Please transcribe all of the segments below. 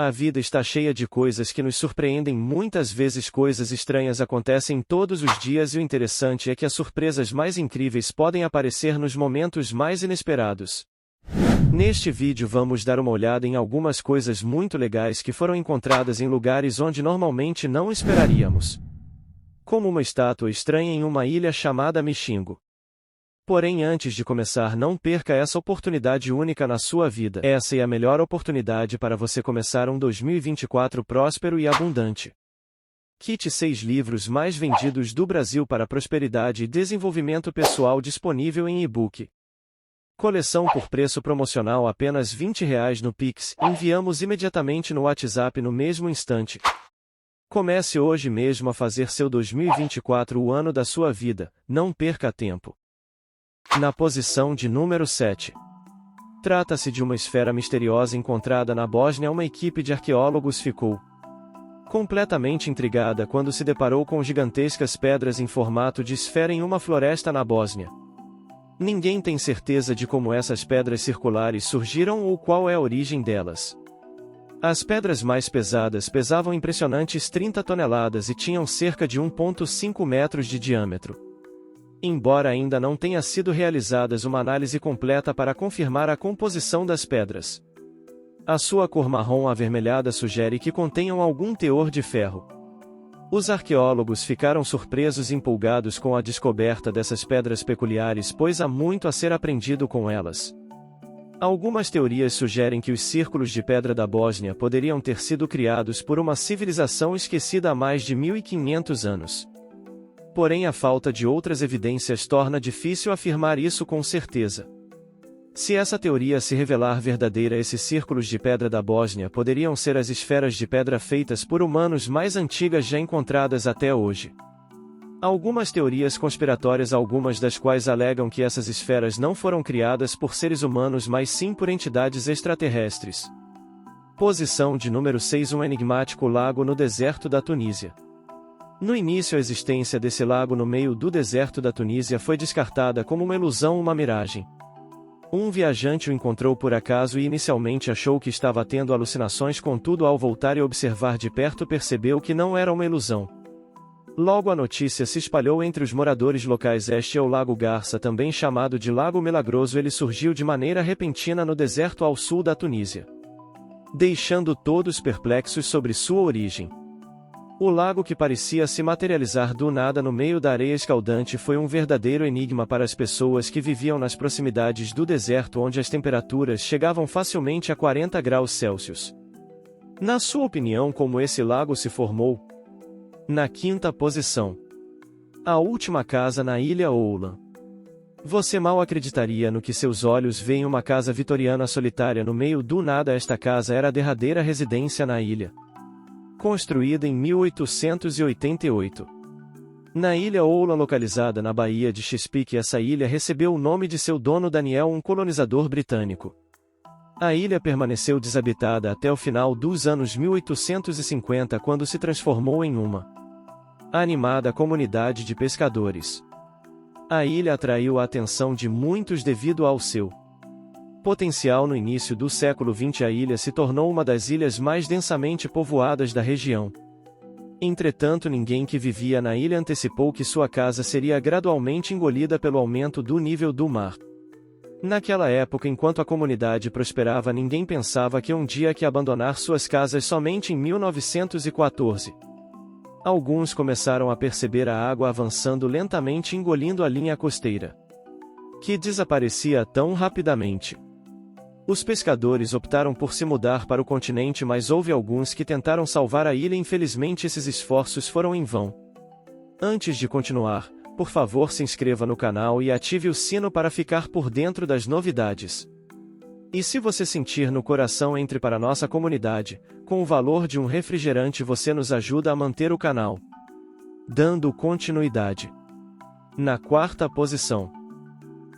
A vida está cheia de coisas que nos surpreendem. Muitas vezes coisas estranhas acontecem todos os dias e o interessante é que as surpresas mais incríveis podem aparecer nos momentos mais inesperados. Neste vídeo vamos dar uma olhada em algumas coisas muito legais que foram encontradas em lugares onde normalmente não esperaríamos. Como uma estátua estranha em uma ilha chamada Michingo. Porém, antes de começar, não perca essa oportunidade única na sua vida. Essa é a melhor oportunidade para você começar um 2024 próspero e abundante. Kit 6 livros mais vendidos do Brasil para prosperidade e desenvolvimento pessoal disponível em e-book. Coleção por preço promocional apenas R$20 no Pix. Enviamos imediatamente no WhatsApp no mesmo instante. Comece hoje mesmo a fazer seu 2024 o ano da sua vida. Não perca tempo. Na posição de número 7. Trata-se de uma esfera misteriosa encontrada na Bósnia. Uma equipe de arqueólogos ficou completamente intrigada quando se deparou com gigantescas pedras em formato de esfera em uma floresta na Bósnia. Ninguém tem certeza de como essas pedras circulares surgiram ou qual é a origem delas. As pedras mais pesadas pesavam impressionantes 30 toneladas e tinham cerca de 1,5 metros de diâmetro. Embora ainda não tenha sido realizada uma análise completa para confirmar a composição das pedras. A sua cor marrom avermelhada sugere que contenham algum teor de ferro. Os arqueólogos ficaram surpresos e empolgados com a descoberta dessas pedras peculiares, pois há muito a ser aprendido com elas. Algumas teorias sugerem que os círculos de pedra da Bósnia poderiam ter sido criados por uma civilização esquecida há mais de 1500 anos. Porém, a falta de outras evidências torna difícil afirmar isso com certeza. Se essa teoria se revelar verdadeira, esses círculos de pedra da Bósnia poderiam ser as esferas de pedra feitas por humanos mais antigas já encontradas até hoje. Algumas teorias conspiratórias, algumas das quais alegam que essas esferas não foram criadas por seres humanos, mas sim por entidades extraterrestres. Posição de número 6. Um enigmático lago no deserto da Tunísia. No início, a existência desse lago no meio do deserto da Tunísia foi descartada como uma ilusão, uma miragem. Um viajante o encontrou por acaso e inicialmente achou que estava tendo alucinações, contudo, ao voltar e observar de perto, percebeu que não era uma ilusão. Logo a notícia se espalhou entre os moradores locais. Este é o Lago Garça, também chamado de Lago Milagroso. Ele surgiu de maneira repentina no deserto ao sul da Tunísia, deixando todos perplexos sobre sua origem. O lago, que parecia se materializar do nada no meio da areia escaldante, foi um verdadeiro enigma para as pessoas que viviam nas proximidades do deserto, onde as temperaturas chegavam facilmente a 40 graus Celsius. Na sua opinião, como esse lago se formou? Na quinta posição. A última casa na ilha Oula. Você mal acreditaria no que seus olhos veem: uma casa vitoriana solitária no meio do nada. Esta casa era a derradeira residência na ilha. Construída em 1888. Na ilha Oula, localizada na Baía de Chesapeake, essa ilha recebeu o nome de seu dono Daniel, um colonizador britânico. A ilha permaneceu desabitada até o final dos anos 1850, quando se transformou em uma animada comunidade de pescadores. A ilha atraiu a atenção de muitos devido ao seu potencial. No início do século XX, a ilha se tornou uma das ilhas mais densamente povoadas da região. Entretanto, ninguém que vivia na ilha antecipou que sua casa seria gradualmente engolida pelo aumento do nível do mar. Naquela época, enquanto a comunidade prosperava, ninguém pensava que um dia que abandonar suas casas. Somente em 1914. Alguns começaram a perceber a água avançando lentamente, engolindo a linha costeira, que desaparecia tão rapidamente. Os pescadores optaram por se mudar para o continente, mas houve alguns que tentaram salvar a ilha. Infelizmente, esses esforços foram em vão. Antes de continuar, por favor, se inscreva no canal e ative o sino para ficar por dentro das novidades. E se você sentir no coração, entre para nossa comunidade. Com o valor de um refrigerante você nos ajuda a manter o canal dando continuidade. Na quarta posição.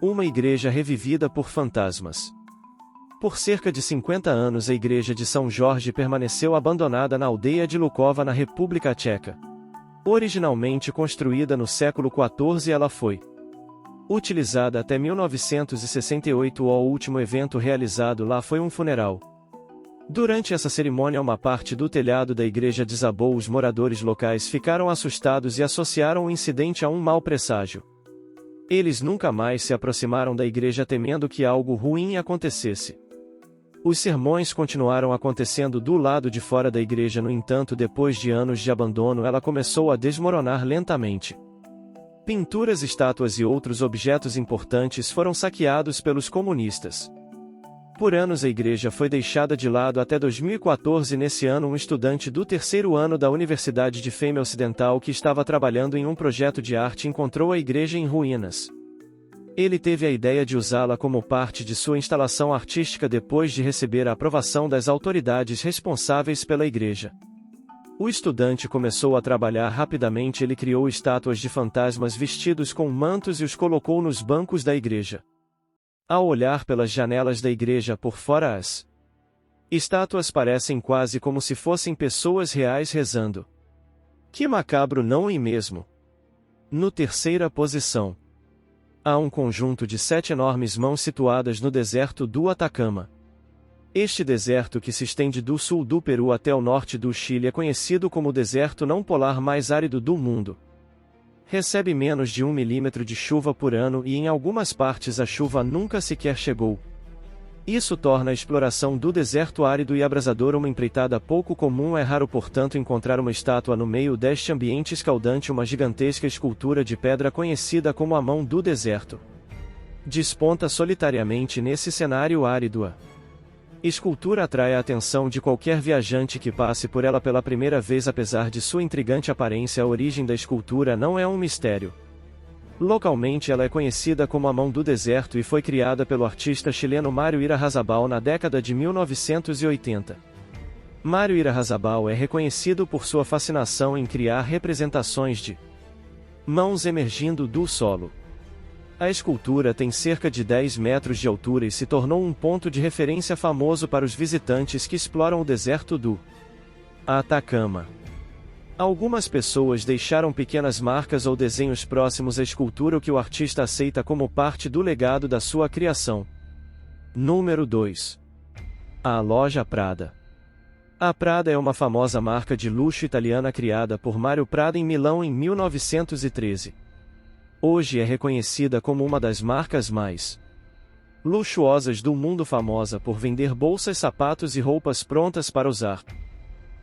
Uma igreja revivida por fantasmas. Por cerca de 50 anos, a igreja de São Jorge permaneceu abandonada na aldeia de Lukova, na República Tcheca. Originalmente construída no século XIV, ela foi utilizada até 1968. O último evento realizado lá foi um funeral Durante essa cerimônia, uma parte do telhado da igreja desabou. Os moradores locais ficaram assustados e associaram o incidente a um mau presságio. Eles nunca mais se aproximaram da igreja temendo que algo ruim acontecesse. Os sermões continuaram acontecendo do lado de fora da igreja. No entanto, depois de anos de abandono, ela começou a desmoronar lentamente. Pinturas, estátuas e outros objetos importantes foram saqueados pelos comunistas. Por anos a igreja foi deixada de lado até 2014. Nesse ano, um estudante do terceiro ano da Universidade de Fêmea Ocidental que estava trabalhando em um projeto de arte encontrou a igreja em ruínas. Ele teve a ideia de usá-la como parte de sua instalação artística depois de receber a aprovação das autoridades responsáveis pela igreja. O estudante começou a trabalhar rapidamente. Ele criou estátuas de fantasmas vestidos com mantos e os colocou nos bancos da igreja. Ao olhar pelas janelas da igreja por fora, as estátuas parecem quase como se fossem pessoas reais rezando. Que macabro, não é mesmo? No terceira posição, há um conjunto de 7 enormes mãos situadas no deserto do Atacama. Este deserto, que se estende do sul do Peru até o norte do Chile, é conhecido como o deserto não polar mais árido do mundo. Recebe menos de 1 milímetro de chuva por ano e em algumas partes a chuva nunca sequer chegou. Isso torna a exploração do deserto árido e abrasador uma empreitada pouco comum. É raro, portanto, encontrar uma estátua no meio deste ambiente escaldante. Uma gigantesca escultura de pedra conhecida como a Mão do Deserto desponta solitariamente nesse cenário árido. A escultura atrai a atenção de qualquer viajante que passe por ela pela primeira vez. Apesar de sua intrigante aparência, a origem da escultura não é um mistério. Localmente ela é conhecida como a Mão do Deserto e foi criada pelo artista chileno Mário Irarrázaval na década de 1980. Mário Irarrázaval é reconhecido por sua fascinação em criar representações de mãos emergindo do solo. A escultura tem cerca de 10 metros de altura e se tornou um ponto de referência famoso para os visitantes que exploram o deserto do Atacama. Algumas pessoas deixaram pequenas marcas ou desenhos próximos à escultura, o que o artista aceita como parte do legado da sua criação. Número 2. A loja Prada. A Prada é uma famosa marca de luxo italiana criada por Mario Prada em Milão em 1913. Hoje é reconhecida como uma das marcas mais luxuosas do mundo, famosa por vender bolsas, sapatos e roupas prontas para usar.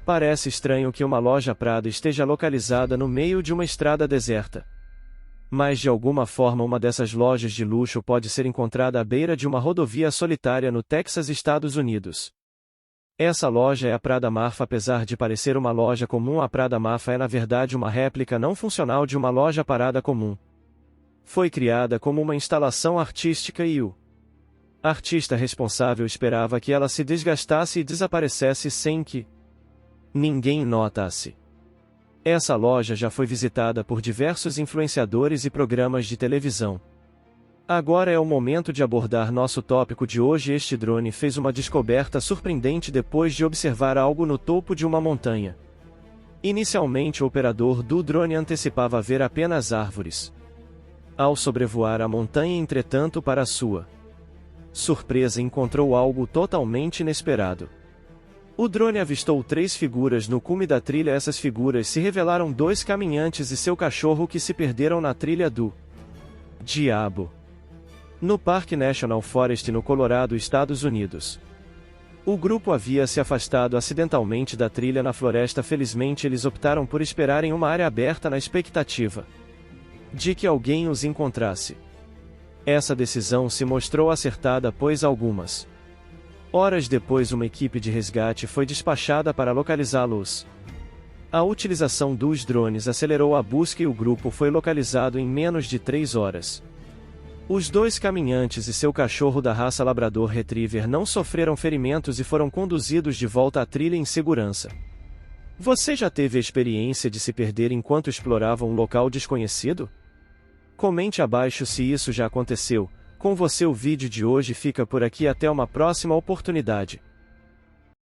Parece estranho que uma loja Prada esteja localizada no meio de uma estrada deserta. Mas de alguma forma uma dessas lojas de luxo pode ser encontrada à beira de uma rodovia solitária no Texas, Estados Unidos. Essa loja é a Prada Marfa. Apesar de parecer uma loja comum, a Prada Marfa é na verdade uma réplica não funcional de uma loja parada comum. Foi criada como uma instalação artística e o artista responsável esperava que ela se desgastasse e desaparecesse sem que ninguém notasse. Essa loja já foi visitada por diversos influenciadores e programas de televisão. Agora é o momento de abordar nosso tópico de hoje. Este drone fez uma descoberta surpreendente depois de observar algo no topo de uma montanha. Inicialmente, o operador do drone antecipava ver apenas árvores. Ao sobrevoar a montanha, entretanto, para sua surpresa, encontrou algo totalmente inesperado. O drone avistou 3 figuras no cume da trilha. Essas figuras se revelaram 2 caminhantes e seu cachorro que se perderam na trilha do diabo, no Parque National Forest no Colorado, Estados Unidos. O grupo havia se afastado acidentalmente da trilha na floresta. Felizmente, eles optaram por esperar em uma área aberta na expectativa de que alguém os encontrasse. Essa decisão se mostrou acertada, pois algumas horas depois uma equipe de resgate foi despachada para localizá-los. A utilização dos drones acelerou a busca e o grupo foi localizado em menos de 3 horas. Os 2 caminhantes e seu cachorro da raça Labrador Retriever não sofreram ferimentos e foram conduzidos de volta à trilha em segurança. Você já teve a experiência de se perder enquanto explorava um local desconhecido? Comente abaixo se isso já aconteceu com você. O vídeo de hoje fica por aqui. Até uma próxima oportunidade.